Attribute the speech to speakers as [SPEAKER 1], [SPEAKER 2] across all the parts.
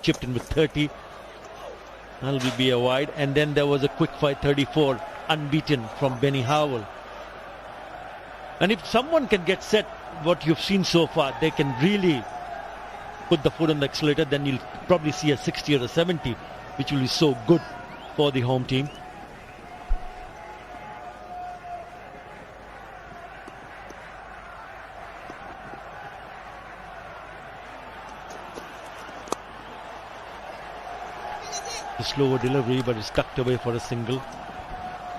[SPEAKER 1] chipped in with 30. That will be a wide. And then there was a quick fight 34, unbeaten from Benny Howell. And if someone can get set, what you've seen so far, they can really put the foot on the accelerator, then you'll probably see a 60 or a 70, which will be so good for the home team. The slower delivery, but it's tucked away for a single.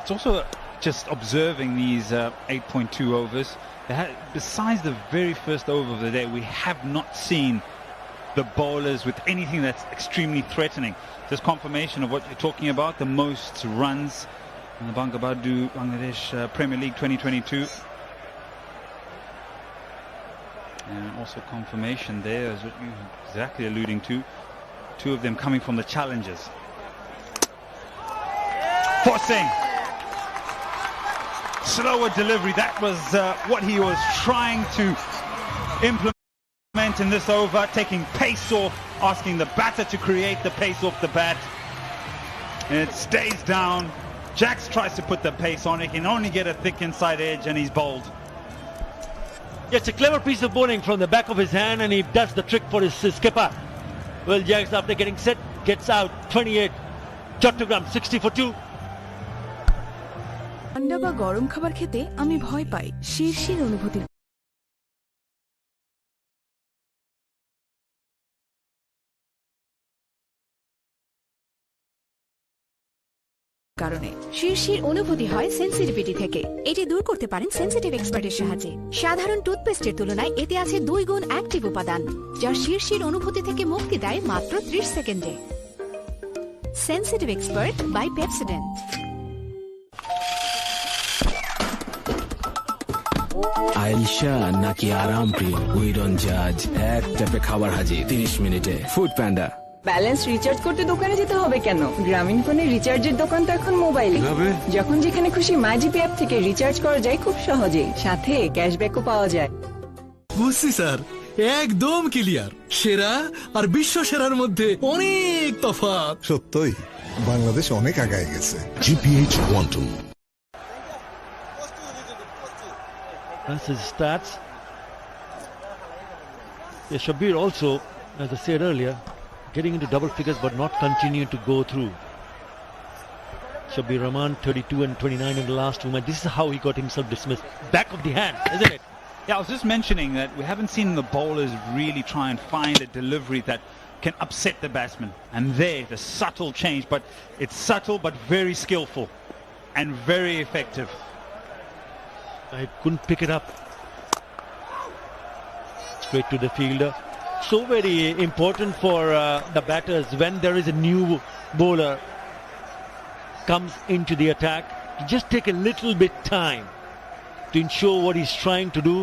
[SPEAKER 2] It's also just observing these 8.2 overs. Besides the very first over of the day, we have not seen the bowlers with anything that's extremely threatening. There's confirmation of what you're talking about, the most runs in the Bangabadhu Bangladesh Premier League 2022. And also confirmation there is what you're exactly alluding to. Two of them coming from the challengers. Forcing. Slower delivery. That was what he was trying to implement in this over. Taking pace off, asking the batter to create the pace off the bat. And it stays down. Jax tries to put the pace on. He can only get a thick inside edge and he's bowled.
[SPEAKER 1] Yeah, it's a clever piece of bowling from the back of his hand, and he does the trick for his skipper. Well, Jax, after getting set, gets out 28. Chattogram 60 for 2.
[SPEAKER 3] ঠান্ডা বা গরম খাবার খেতে আমি ভয় পাই শিরশির অনুভূতি কারণে শিরশির অনুভূতি হয় সেনসিটিভিটি থেকে এটি দূর করতে পারেন সেনসিটিভ এক্সপার্টের সাহায্যে সাধারণ টুথপেস্টের তুলনায় এতে আছে 2 গুণ অ্যাক্টিভ উপাদান যা শিরশির অনুভূতি থেকে মুক্তি দেয় মাত্র 30 সেকেন্ডে sensitive expert by Pepsodent
[SPEAKER 4] Ayesha নাকি আরাম প্রিয় উই ডোন্ট জাজ এক ট্যাপে খাবার হাজির 30 মিনিটে ফুড প্যান্ডা
[SPEAKER 5] ব্যালেন্স রিচার্জ করতে দোকানে যেতে হবে কেন গ্রামীণ ফোনের রিচার্জের দোকান তো এখন মোবাইলে যখন যেখানে খুশি মাইজিপি অ্যাপ থেকে রিচার্জ করা যায় খুব সহজেই সাথে ক্যাশব্যাকও পাওয়া যায়
[SPEAKER 6] বুঝছি স্যার একদম ক্লিয়ার সেরা আর বিশ্ব সেরার মধ্যে অনেক তফাৎ
[SPEAKER 7] সত্যই বাংলাদেশ অনেক আগায় গেছে
[SPEAKER 8] GPH Quantum.
[SPEAKER 1] That's his stats. Yeah, Shabir also, as I said earlier, getting into double figures but not continuing to go through. Shabir Rahman 32 and 29 in the last 2 matches. This is how he got himself dismissed. Back of the hand, isn't it?
[SPEAKER 2] Yeah, I was just mentioning that we haven't seen the bowlers really try and find a delivery that can upset the batsman. And there, the subtle change, but it's subtle but very skillful and very effective.
[SPEAKER 1] I couldn't pick it up. Straight to the fielder. So very important for the batters when there is a new bowler comes into the attack. Just take a little bit time to ensure what he's trying to do.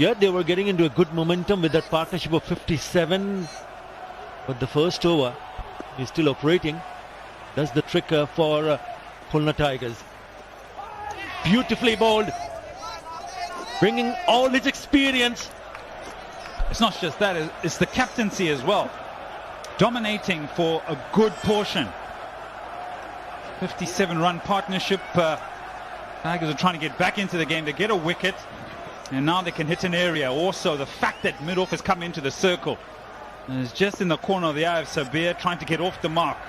[SPEAKER 1] Yeah, they were getting into a good momentum with that partnership of 57. But the first over is still operating. That's the trick for Khulna Tigers. Beautifully bowled, bringing all his experience.
[SPEAKER 2] It's not just that, it's the captaincy as well. Dominating for a good portion. 57-run partnership. Tigers are trying to get back into the game. They get a wicket, and now they can hit an area. Also, the fact that mid-off has come into the circle. And it's just in the corner of the eye of Sabir, trying to get off the mark.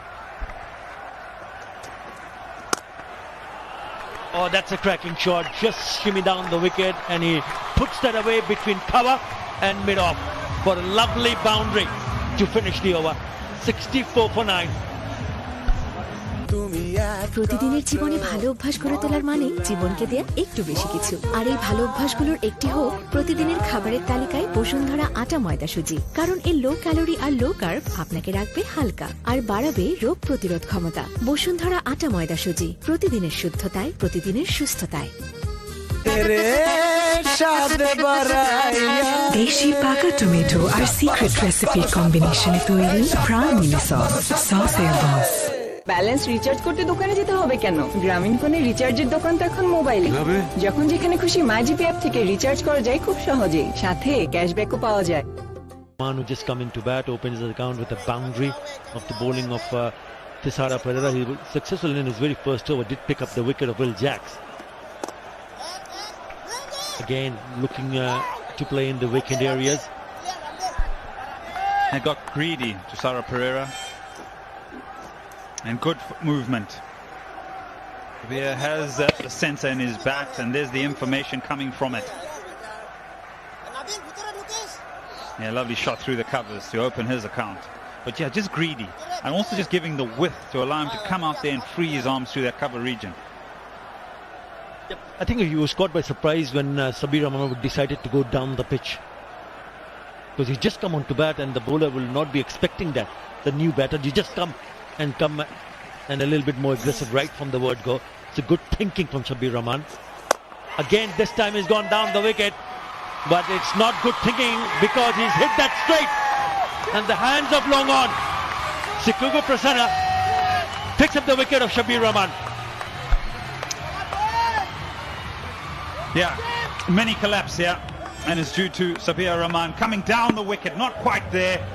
[SPEAKER 1] Oh, that's a cracking shot. Just shimmy down the wicket, and he puts that away between cover and mid-off for a lovely boundary to finish the over. 64 for 9.
[SPEAKER 3] প্রতিদিনের জীবনে ভালো অভ্যাস গড়ে তোলার মানে জীবনকে দেয়া একটু বেশি কিছু আর এই ভালো অভ্যাসগুলোর একটি হোক প্রতিদিনের খাবারের তালিকায় বসুন্ধরা আটা ময়দা সুজি কারণ এই লো ক্যালোরি আর লো কার্ব আপনাকে রাখবে হালকা আর বাড়াবে রোগ প্রতিরোধ ক্ষমতা বসুন্ধরা আটা ময়দা সুজি প্রতিদিনের শুদ্ধতায় প্রতিদিনের সুস্থতায়
[SPEAKER 9] দেশি পাকা টমেটো আর সিক্রেট রেসিপি কম্বিনেশনে তৈরি প্রাণ মিনি সস সসের বস
[SPEAKER 5] ব্যালেন্স রিচার্জ করতে দোকানে যেতে হবে কেন গ্রামীণ ফোনের রিচার্জের দোকান তো এখন মোবাইলে যখন যেখানে খুশি মাইজিপি অ্যাপ থেকে রিচার্জ করা যায় খুব সহজেই সাথে ক্যাশব্যাকও পাওয়া যায়
[SPEAKER 1] Man who just come into bat opens the account with a boundary of the bowling of Pperating. He was successful in his very first over, did pick up the wicket of Will Jacks. Again looking to play in the vacant areas.
[SPEAKER 2] And got greedy to Pperating. And good movement. Sabir has the sensor in his bat, and there's the information coming from it. Yeah, lovely shot through the covers to open his account. But yeah, just greedy. And also just giving the width to allow him to come out there and free his arms through that cover region.
[SPEAKER 1] Yep. I think he was caught by surprise when Sabir Rahman decided to go down the pitch. Because he just come onto bat and the bowler will not be expecting that. The new batter, you just come and a little bit more aggressive right from the word go. It's a good thinking from Sabir Rahman. Again, this time he's gone down the wicket. But it's not good thinking because he's hit that straight. And the hands of long on. Sikugo Prasanna picks up the wicket of Sabir Rahman.
[SPEAKER 2] Yeah, many collapse here. And it's due to Sabir Rahman coming down the wicket. Not quite there.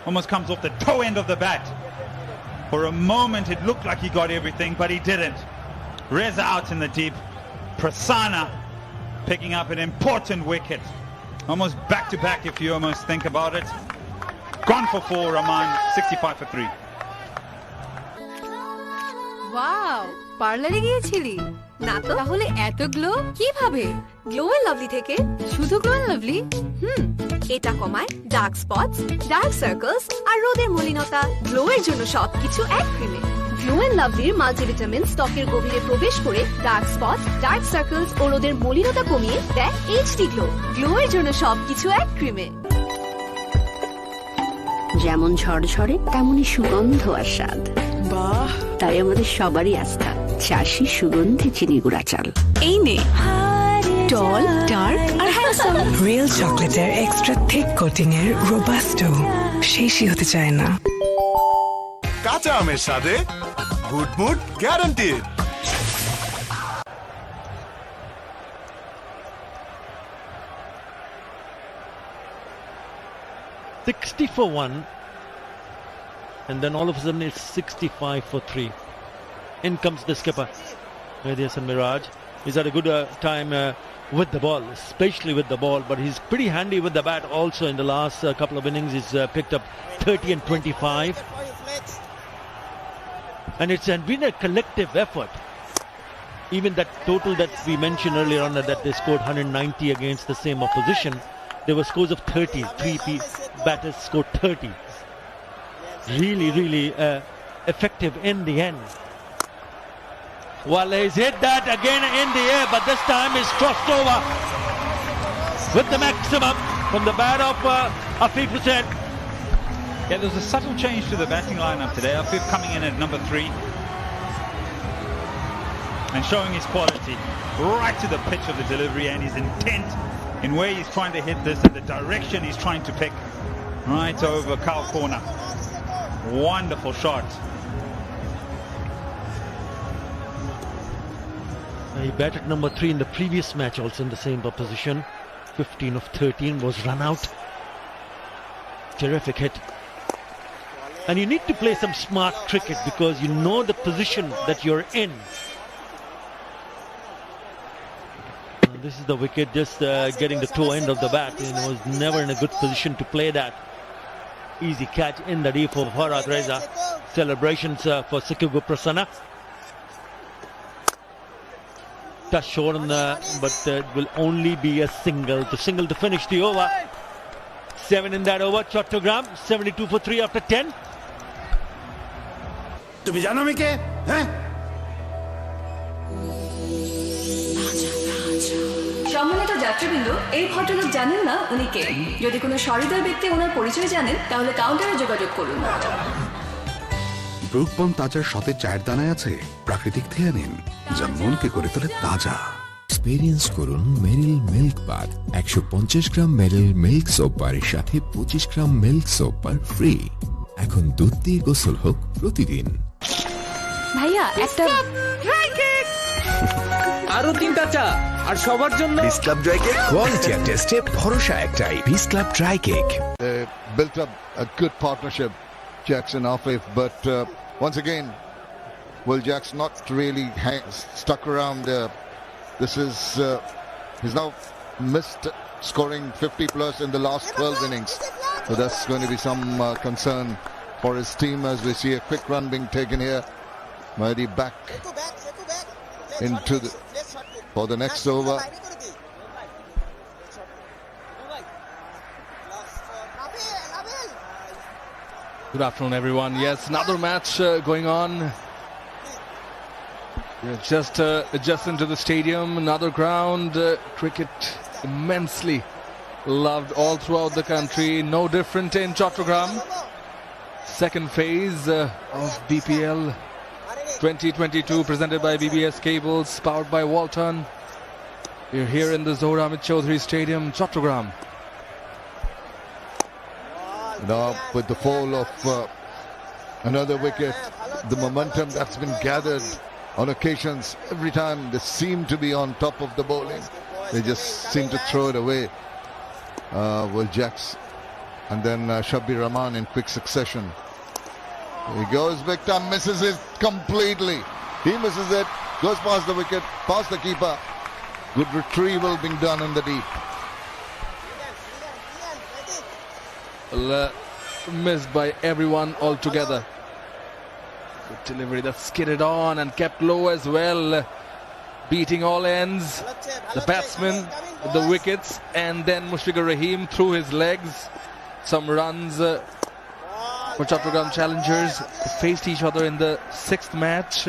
[SPEAKER 2] Almost comes off the toe end of the bat. For a moment it looked like he got everything, but he didn't. Reza out in the deep. Prasanna picking up an important wicket. Almost back to back if you almost think about it. Gone for 4, Rahman, 65 for 3.
[SPEAKER 3] Wow, পার্লারে গিয়েছিলি? না তো। তাহলে এত glow কিভাবে? Glow and lovely থেকে। শুধু glow and lovely? এটা কমায় ডার্ক স্পটস, ডার্ক সার্কেলস আর রোদের মলিনতা। গ্লো এর জন্য সবকিছু এক ক্রিমে। গ্লো এন্ড লাভলির মাল্টিভিটামিন ত্বকের গভীরে প্রবেশ করে ডার্ক স্পটস, ডার্ক সার্কেলস ও রোদের মলিনতা কমিয়ে দেয় এইচডি গ্লো। গ্লো এর জন্য সবকিছু এক ক্রিমে।
[SPEAKER 8] যেমন ঝড়ঝড়ে তেমনই সুগন্ধ আর স্বাদ।
[SPEAKER 9] বাহ,
[SPEAKER 8] তাই আমাদের সবারই আস্থা চাষি সুগন্ধি চিনি গুঁড়া চাল।
[SPEAKER 3] এই নে টল, ডার্ক আর হ্যান্ডসাম।
[SPEAKER 9] রিয়েল চকলেটের এক্সট্রা থিক কোটিং এর রোবাস্টো শেষই হতে চায় না।
[SPEAKER 10] কাঁচা আমের স্বাদে good mood guaranteed.
[SPEAKER 1] 60 for 1, and then all of a sudden it's 65 for 3. In comes the skipper, Mehdi Hasan Miraj. He's had a good time with the ball, especially with the ball, but he's pretty handy with the bat also. In the last couple of innings he's picked up 30 and 25, and it's been a collective effort. Even that total that we mentioned earlier on, that they scored 190 against the same opposition, there were scores of 30. 3 batters scored 30. Really effective in the end. Well, he's hit that again in the air, but this time he's crossed over with the maximum from the bat of Afif Hussain.
[SPEAKER 2] Yeah, there's a subtle change to the batting lineup today. Afif coming in at number 3 and showing his quality right to the pitch of the delivery and his intent in where he's trying to hit this and the direction he's trying to pick. Right over cow corner. Wonderful shot.
[SPEAKER 1] He batted number 3 in the previous match, also in the same position. 15 of 13 was run out. Terrific hit. And you need to play some smart cricket because you know the position that you're in. And this is the wicket, just getting the toe end of the bat. He was never in a good position to play that. Easy catch in the deep for Farhad Reza. Celebrations for Sikugo Prasanna. Touch short on but it will only be a single to finish the over. 7 in that over. Chattogram 72 for 3 after 10.
[SPEAKER 10] তুমি জানো আমি কে? হ্যাঁ,
[SPEAKER 3] সম্মানিত যাত্রীবৃন্দ, এই ভদ্রলোক জানেন না উনি কে। যদি কোনো সহৃদয় ব্যক্তি ওনার পরিচয় জানেন তাহলে কাউন্টারে যোগাযোগ করুন।
[SPEAKER 10] ব্রুকবন তাজার সতেজ চায়ের দানায় আছে প্রাকৃতিক থেয়ানিন, যা মনকে করে তোলে তাজা।
[SPEAKER 11] এক্সপেরিয়েন্স করুন মেরিল মিল্ক বাথ। 150 গ্রাম মেরিল মিল্ক সোপ বারের সাথে 25 গ্রাম মিল্ক সোপ বার ফ্রি। এখন দুধ দিয়ে গোসল হোক প্রতিদিন।
[SPEAKER 3] ভাইয়া একটা
[SPEAKER 4] আরো 3টা চা আর সবার জন্য
[SPEAKER 11] বিস ক্লাব ড্রাই কেক। কোয়ালিটি আর টেস্টে ভরসা একটাই, বিস club dry cake.
[SPEAKER 12] built up a good partnership, Jacks and Afif, but once again, Will Jacks not really stuck around. This is he's now missed scoring 50 plus in the last 12 innings, so that's going to be some concern for his team as we see a quick run being taken here. Mahdi back into for the next over.
[SPEAKER 13] Good afternoon, everyone. Yes, another match going on. We're just into the stadium, another ground. Cricket immensely loved all throughout the country. No different in Chattogram. Second phase of BPL 2022 presented by BBS Cables, powered by Walton. We're here in the Zohar Ahmed Chaudhary Stadium, Chattogram.
[SPEAKER 12] Now with the fall of another wicket, the momentum that's been gathered on occasions, every time they seem to be on top of the bowling, they just seem to throw it away. Will Jacks and then Shabbir Rahman in quick succession. He goes, big time, misses it completely. He misses it, goes past the wicket, past the keeper. Good retrieval being done in the deep.
[SPEAKER 13] Missed by everyone altogether. Good delivery that skidded on and kept low as well, beating all ends. The batsman with the wickets, and then Mushfiqur Rahim through his legs. Some runs for Chattogram Challengers. Faced each other in the 6th match,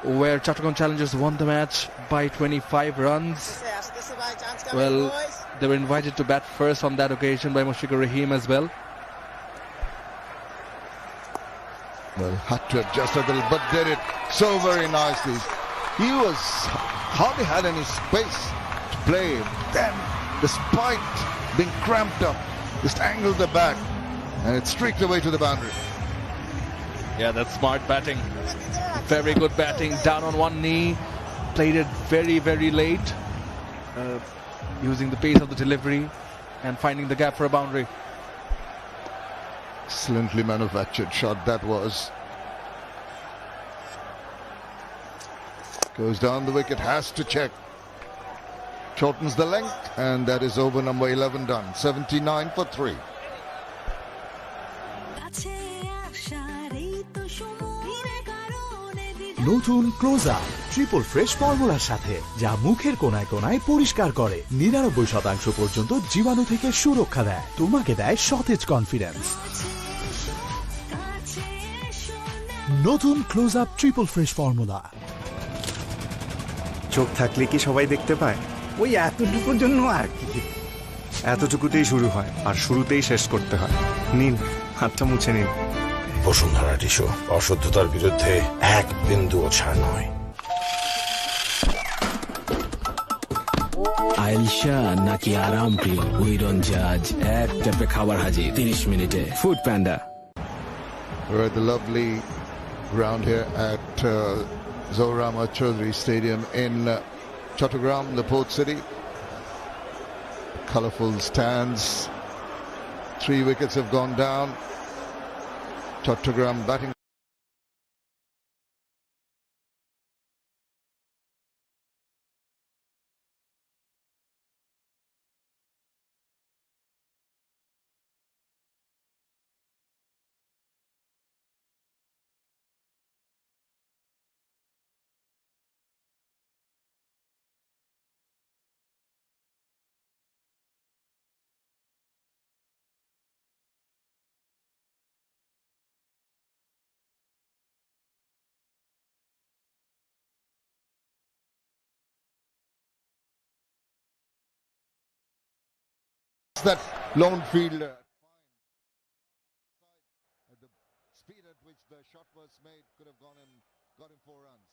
[SPEAKER 13] where Chattogram Challengers won the match by 25 runs. Well, they were invited to bat first on that occasion by Mushfiqur Rahim as well.
[SPEAKER 12] Well, had to adjust a little, but did it so very nicely. He hardly had any space to play. Then, despite being cramped up, just angled the bat and it streaked away to the boundary.
[SPEAKER 13] Yeah, that's smart batting. Very good batting. Down on one knee. Played it very, very late. Using the pace of the delivery and finding the gap for a boundary.
[SPEAKER 12] Excellently manufactured shot that was. Goes down the wicket, has to check. Shortens the length, and that is over number 11 done. 79 for 3.
[SPEAKER 14] নতুন close up triple fresh ফর্মুলার সাথে, যা মুখের কোনায় কোনায় পরিষ্কার করে, 99% পর্যন্ত জীবাণু থেকে সুরক্ষা দেয়, তোমাকে দেয় সতেজ কনফিডেন্স। নতুন close up triple fresh formula.
[SPEAKER 15] চোখ থাকলে কি সবাই দেখতে পায়? ওই এতটুকুর জন্য আর কি। এতটুকুতেই শুরু হয় আর শুরুতেই শেষ করতে হয়। নিন, হাতটা মুছে নিন।
[SPEAKER 16] বসুন্ধরা টিস্যু, অশুদ্ধতার বিরুদ্ধে এক বিন্দুও ছাড় নয়।
[SPEAKER 4] আয়েলশা নাকি আরাম প্রিয়, উইরন জাজ এক ট্যাপে খাবার হাজির 30 মিনিটে। Food panda.
[SPEAKER 12] We're at the lovely ground here at Zohar Ahmed Chaudhary Stadium in Chattogram, the port city. Colourful stands. 3 wickets have gone down. Chattogram batting. That lone fielder at the speed at which the shot was made could have gone and got him 4 runs.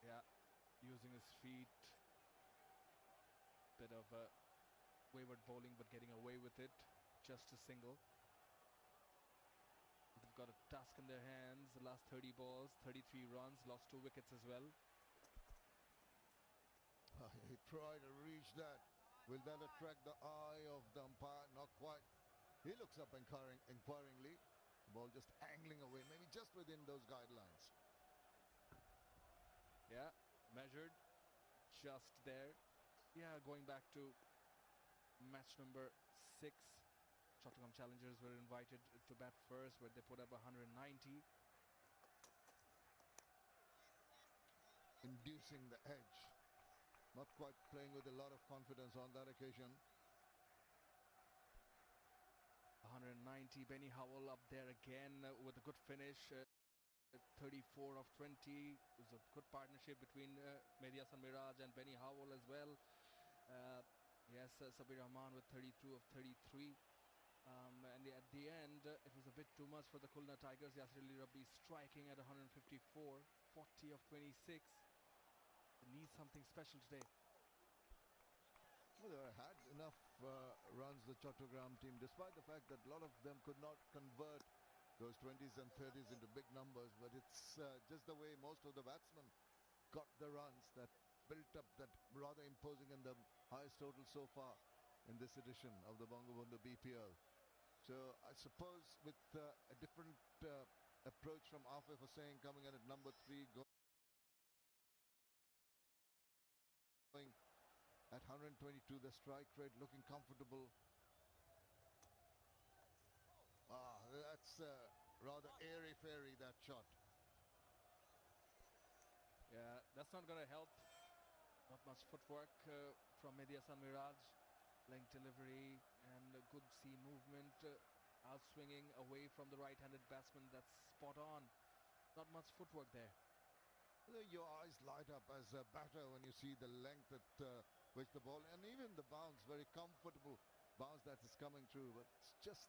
[SPEAKER 13] Yeah, using his feet, bit of a wayward bowling but getting away with it. Just a single. They've got a task in their hands. The last 30 balls, 33 runs, lost 2 wickets as well.
[SPEAKER 12] He tried to reach that. Will that attract the eye of the umpire? Not quite. He looks up inquiringly. The ball just angling away, maybe just within those guidelines.
[SPEAKER 13] Yeah, measured just there. Yeah, going back to match number 6. Chattogram challengers were invited to bat first, where they put up 190.
[SPEAKER 12] Inducing the edge. Not quite playing with a lot of confidence on that occasion.
[SPEAKER 13] 190. Benny Howell up there again with a good finish. 34 of 20. It was a good partnership between Mehdi Hasan Miraj and Benny Howell as well. Sabir Rahman with 32 of 33. And at the end, it was a bit too much for the Khulna Tigers. Yasir Ali Rabbi striking at 154. 40 of 26. They need something special today.
[SPEAKER 12] Well, they had enough runs, the Chattogram team, despite the fact that a lot of them could not convert those 20s and 30s into big numbers. But it's just the way most of the batsmen got the runs that built up that rather imposing and the highest total so far in this edition of the Bangabandhu BPL. So I suppose with a different approach from Afif Hussain coming in at number 3, going at 122, the strike rate looking comfortable. That's rather airy-fairy, that shot.
[SPEAKER 13] Yeah, that's not going to help. Not much footwork from Mehdi Hasan Miraj. Length delivery and a good seam movement. Outswinging away from the right-handed batsman. That's spot on. Not much footwork there.
[SPEAKER 12] Your eyes light up as a batter when you see the length at which the ball, and even the bounce, very comfortable bounce that is coming through. But it's just